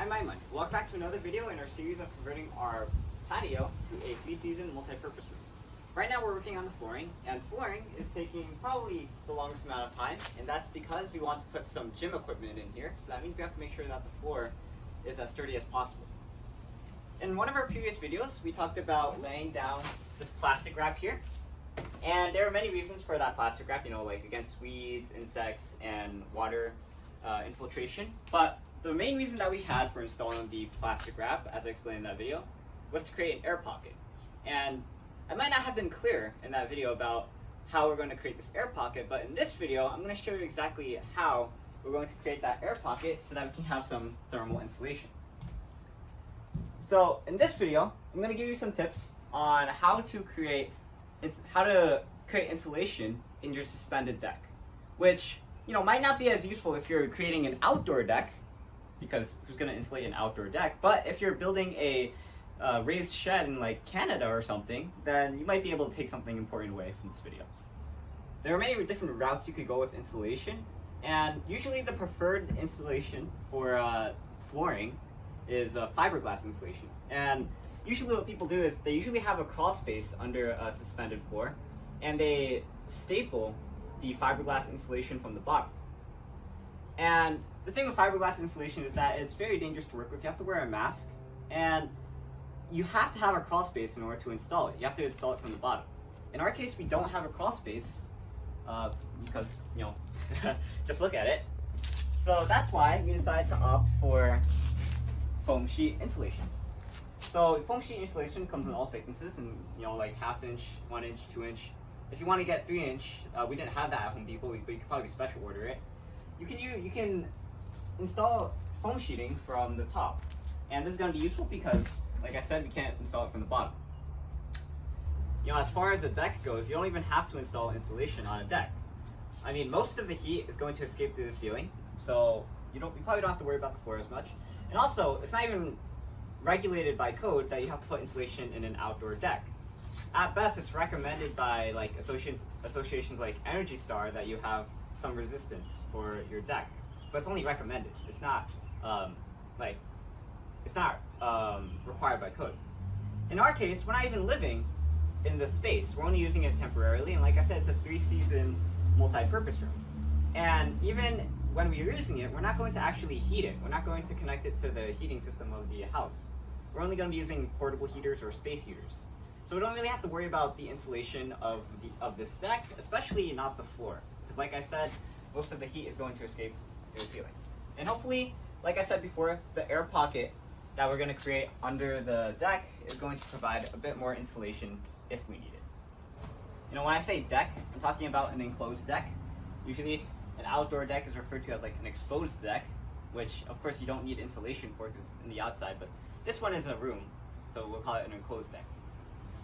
I'm Aiman. Welcome back to another video in our series of converting our patio to a 3-season multi-purpose room. Right now we're working on the flooring, and flooring is taking probably the longest amount of time, and that's because we want to put some gym equipment in here, so that means we have to make sure that the floor is as sturdy as possible. In one of our previous videos, we talked about laying down this plastic wrap here, and there are many reasons for that plastic wrap, like against weeds, insects, and water infiltration, but the main reason that we had for installing the plastic wrap, as I explained in that video, was to create an air pocket. And I might not have been clear in that video about how we're going to create this air pocket, but in this video, I'm going to show you exactly how we're going to create that air pocket so that we can have some thermal insulation. So in this video, I'm going to give you some tips on how to create insulation in your suspended deck, which might not be as useful if you're creating an outdoor deck, because who's going to insulate an outdoor deck? But if you're building a raised shed in like Canada or something, then you might be able to take something important away from this video. There are many different routes you could go with insulation, and usually the preferred insulation for flooring is fiberglass insulation. And usually what people do is they usually have a crawl space under a suspended floor, and they staple the fiberglass insulation from the bottom. And the thing with fiberglass insulation is that it's very dangerous to work with. You have to wear a mask, and you have to have a crawl space in order to install it. You have to install it from the bottom. In our case, we don't have a crawl space because, just look at it. So that's why we decided to opt for foam sheet insulation. So foam sheet insulation comes in all thicknesses, and like 1/2 inch, 1 inch, 2 inch. If you want to get 3 inch, we didn't have that at Home Depot, but you could probably special order it. You can install foam sheeting from the top, and this is going to be useful because, like I said, we can't install it from the bottom. As far as the deck goes, you don't even have to install insulation on a deck. I mean, most of the heat is going to escape through the ceiling, so you probably don't have to worry about the floor as much. And also, it's not even regulated by code that you have to put insulation in an outdoor deck. At best, it's recommended by like associations like Energy Star that you have some resistance for your deck, but it's only recommended. It's not required by code. In our case, we're not even living in this space. We're only using it temporarily, and like I said, it's a 3-season multi-purpose room. And even when we are using it, we're not going to actually heat it. We're not going to connect it to the heating system of the house. We're only going to be using portable heaters or space heaters. So we don't really have to worry about the insulation of this deck, especially not the floor. Because like I said, most of the heat is going to escape through the ceiling. And hopefully, like I said before, the air pocket that we're going to create under the deck is going to provide a bit more insulation if we need it. When I say deck, I'm talking about an enclosed deck. Usually an outdoor deck is referred to as like an exposed deck, which of course you don't need insulation for because it's in the outside, but this one is a room, so we'll call it an enclosed deck.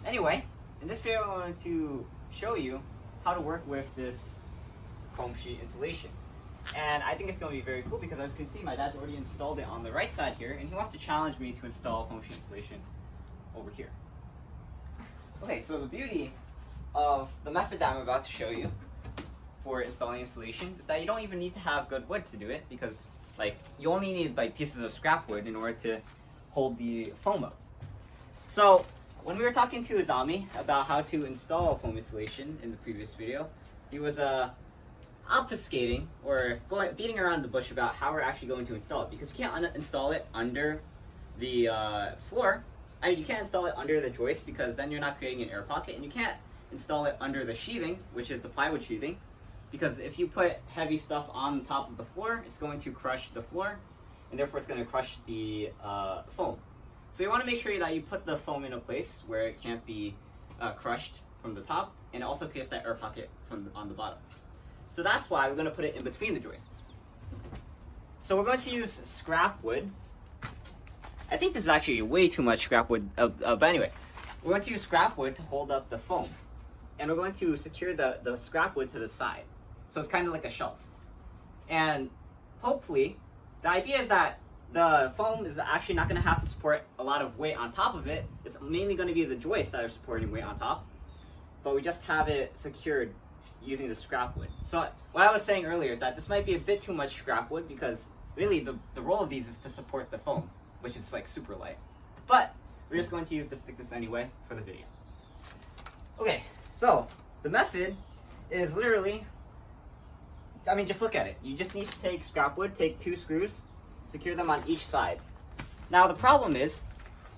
Anyway, in this video I wanted to show you how to work with this foam sheet insulation. And I think it's going to be very cool because, as you can see, my dad's already installed it on the right side here, and he wants to challenge me to install foam sheet insulation over here. Okay, so the beauty of the method that I'm about to show you for installing insulation is that you don't even need to have good wood to do it, because you only need pieces of scrap wood in order to hold the foam up. So when we were talking to Izami about how to install foam insulation in the previous video, he was obfuscating or beating around the bush about how we're actually going to install it, because you can't install it under the floor. You can't install it under the joist because then you're not creating an air pocket, and you can't install it under the sheathing, which is the plywood sheathing, because if you put heavy stuff on top of the floor, it's going to crush the floor, and therefore it's going to crush the foam. So you want to make sure that you put the foam in a place where it can't be crushed from the top, and it also creates that air pocket on the bottom. So that's why we're going to put it in between the joists. So we're going to use scrap wood. I think this is actually way too much scrap wood, but anyway, we're going to use scrap wood to hold up the foam, and we're going to secure the scrap wood to the side, so it's kind of like a shelf. And hopefully, the idea is that the foam is actually not going to have to support a lot of weight on top of it. It's mainly going to be the joists that are supporting weight on top, but we just have it secured using the scrap wood. So what I was saying earlier is that this might be a bit too much scrap wood because we really the role of these is to support the foam, which is like super light. But we're just going to use this thickness anyway for the video. Okay, so the method is literally, I mean, just look at it. You just need to take scrap wood, take 2 screws, secure them on each side. Now the problem is,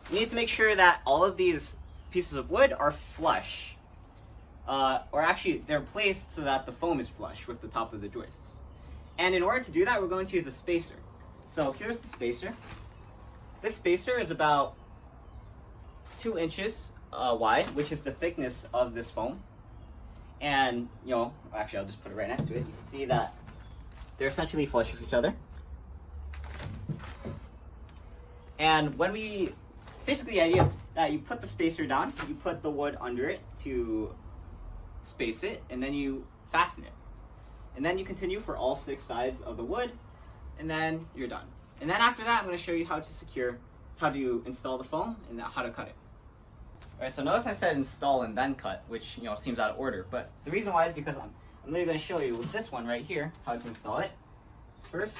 you need to make sure that all of these pieces of wood are flush. Or actually, they're placed so that the foam is flush with the top of the joists. And in order to do that, we're going to use a spacer. So here's the spacer. This spacer is about 2 inches wide, which is the thickness of this foam. And, you know, actually I'll just put it right next to it. You can see that they're essentially flush with each other. And when we, basically the idea is that you put the spacer down, you put the wood under it to space it, and then you fasten it. And then you continue for all 6 sides of the wood, and then you're done. And then after that, I'm going to show you how to install the foam and how to cut it. Alright, so notice I said install and then cut, which, you know, seems out of order, but the reason why is because I'm literally going to show you with this one right here how to install it. First,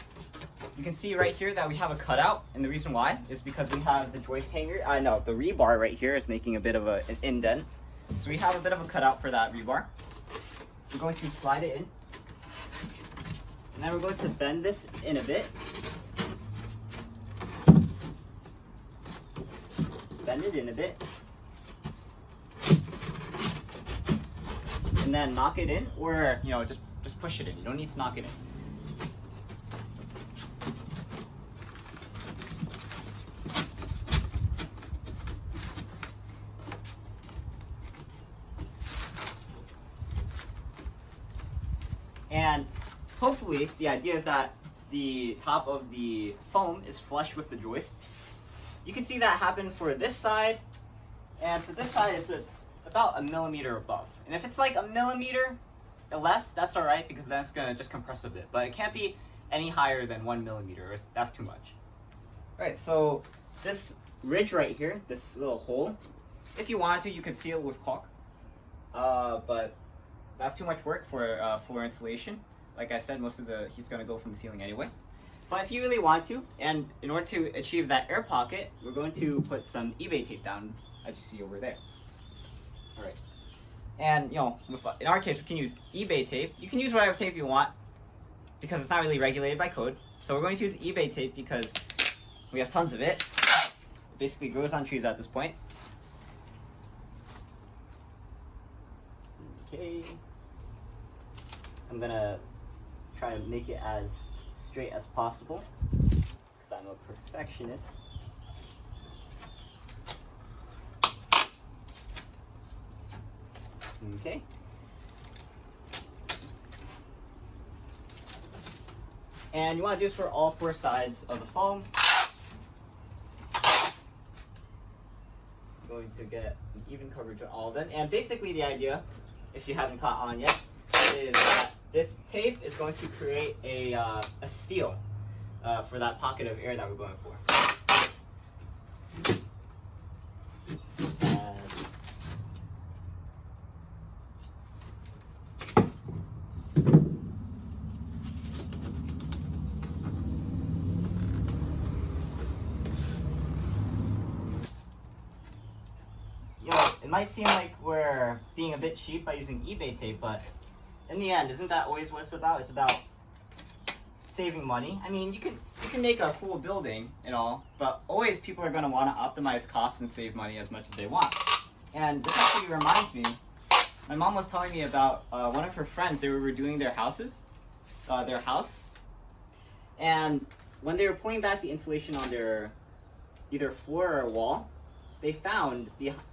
you can see right here that we have a cutout, and the reason why is because we have the joist hanger, the rebar right here is making a bit of an indent. So we have a bit of a cutout for that rebar. We're going to slide it in, and then we're going to bend this in a bit. Bend it in a bit. And then knock it in, or, you know, just push it in. You don't need to knock it in. And hopefully the idea is that the top of the foam is flush with the joists. You can see that happen for this side, and for this side it's about 1 millimeter above. And if it's like 1 millimeter or less, that's alright, because that's gonna just compress a bit. But it can't be any higher than 1 millimeter, or that's too much. Alright, so this ridge right here, this little hole, if you wanted to, you could seal it with caulk. But that's too much work for floor insulation. Like I said, most of the heat's gonna go from the ceiling anyway. But if you really want to, and in order to achieve that air pocket, we're going to put some eBay tape down, as you see over there. Alright. And, you know, in our case, we can use eBay tape. You can use whatever tape you want, because it's not really regulated by code. So we're going to use eBay tape because we have tons of it. It basically grows on trees at this point. Okay. I'm gonna try to make it as straight as possible, because I'm a perfectionist. Okay. And you want to do this for all 4 sides of the foam. I'm going to get an even coverage on all of them. And basically the idea, if you haven't caught on yet, is that this tape is going to create a seal for that pocket of air that we're going for. It might seem like we're being a bit cheap by using eBay tape, but in the end, isn't that always what it's about? It's about saving money. I mean, you can make a cool building and all, but always people are going to want to optimize costs and save money as much as they want. And this actually reminds me, my mom was telling me about one of her friends. They were redoing their house, and when they were pulling back the insulation on their either floor or wall, they found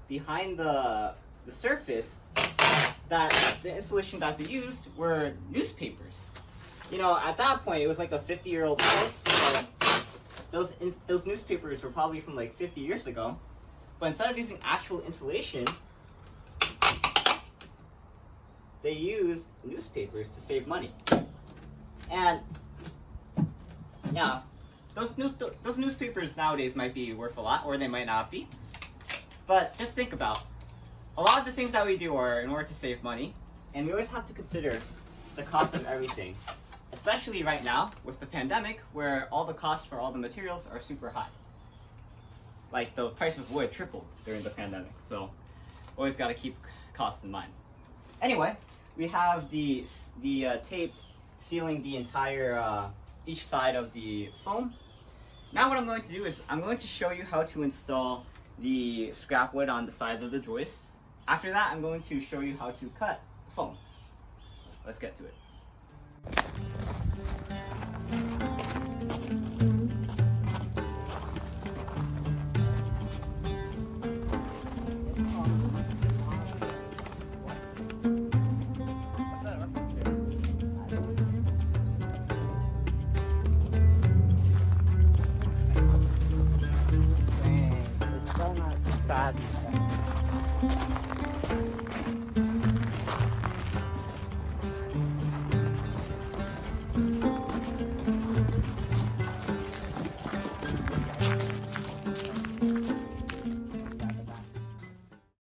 behind the surface that the insulation that they used were newspapers. You know, at that point, it was like a 50-year-old house. So those newspapers were probably from like 50 years ago. But instead of using actual insulation, they used newspapers to save money. And yeah, those newspapers nowadays might be worth a lot, or they might not be. But just think about, a lot of the things that we do are in order to save money, and we always have to consider the cost of everything especially right now with the pandemic where all the costs for all the materials are super high. Like the price of wood tripled during the pandemic, so always got to keep costs in mind. Anyway, we have the tape sealing the entire each side of the foam. Now what I'm going to do is I'm going to show you how to install the scrap wood on the side of the joists. After that, I'm going to show you how to cut the foam. Let's get to it. It's still not sad.